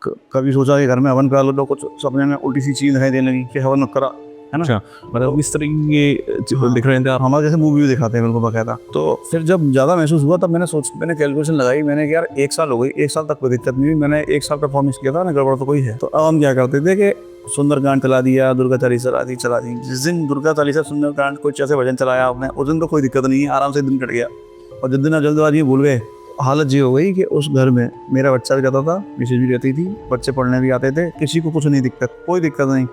कभी सोचा कि घर में हवन करा लो तो कुछ सपने में उल्टी सी चीज दिखाई देने लगी कि हवन मत करा, है ना। अच्छा, मतलब इस तरह के हाँ। दिख रहे थे आप। हमारे जैसे मूवी भी दिखाते हैं बिल्कुल बकायदा। तो फिर जब ज़्यादा महसूस हुआ तब मैंने कैलकुलेशन लगाई। मैंने कि यार 1 साल हो गई, 1 साल तक कोई दिक्कत नहीं हुई, मैंने 1 साल परफॉर्मेंस किया था ना, गड़बड़ तो कोई है। तो अब हम क्या करते थे कि सुंदरकांड चला दिया, दुर्गा चालीसा चला दी। जिस दिन दुर्गा चालीसा, सुंदरकांड, कुछ ऐसे भजन चलाया आपने, उस दिन तो कोई दिक्कत नहीं है, आराम से दिन कट गया। और जिस दिन आप जल्दबाजी में भूल गए, हालत ये हो गई कि उस घर में मेरा बच्चा भी रहता था, मिसेज भी रहती थी, बच्चे पढ़ने भी आते थे, किसी को कुछ नहीं दिक्कत, कोई दिक्कत नहीं।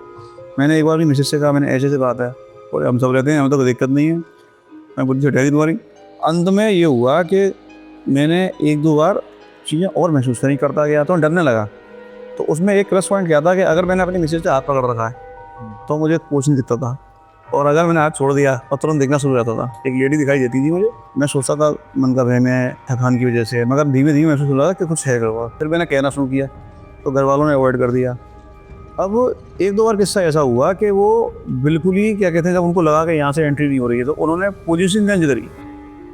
मैंने एक बार भी मिसेज से कहा, मैंने ऐसे बात है और हम सब रहते हैं, हमें तो कोई दिक्कत नहीं है, मैं बुद्धि से ठहरी तुम्हारी। अंत में ये हुआ कि मैंने 1-2 बार चीज़ें और महसूस नहीं करता गया तो डरने लगा। तो उसमें एक प्लस पॉइंट क्या था कि अगर मैंने अपनी मिसेज से हाथ पकड़ रखा है तो मुझे कुछ नहीं दिखता था, और अगर मैंने हाथ छोड़ दिया और तुरंत देखना शुरू रहता था। एक लेडी दिखाई देती थी मुझे, मैं सोचता था मन का वहम है, थकान की वजह से, मगर धीमे धीमे महसूस हो रहा था कि कुछ है गड़बड़। फिर मैंने कहना शुरू किया तो घर वालों ने अवॉइड कर दिया। अब 1-2 बार किस्सा ऐसा हुआ कि वो बिल्कुल ही क्या कहते हैं, जब उनको लगा कि यहाँ से एंट्री नहीं हो रही है तो उन्होंने पोजीशन चेंज करी।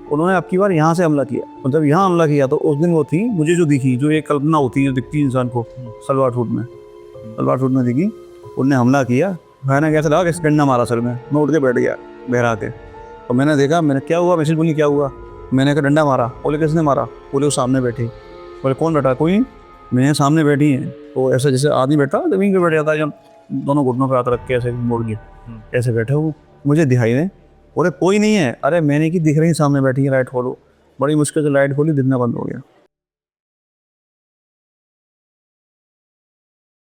उन्होंने अब की बार यहाँ से हमला किया, और जब यहाँ हमला किया तो उस दिन वो थी मुझे जो दिखी, जो एक कल्पना होती है, जो दिखती है इंसान को सलवार सूट में दिखी। उनने हमला किया, मैंने कैसे लगा कि डंडा मारा सर में। मैं उठ के बैठ गया बहरा के, और मैंने देखा, मैंने क्या हुआ, मैसेज बोली क्या हुआ, मैंने कहा डंडा मारा। बोले किसने मारा? बोले वो सामने बैठी। बोले कौन बैठा? कोई, मेरे सामने बैठी है। तो ऐसा जैसे आदमी बैठा ज़मीन पे बैठ जाता है, जब दोनों घुटनों पे हाथ रख के ऐसे मोड़ के ऐसे बैठे हो, मुझे दिखाई दे। बोले कोई नहीं है। अरे मैंने की दिख रही सामने बैठी है, लाइट खोलो। बड़ी मुश्किल से लाइट खोली, दिखना बंद हो गया।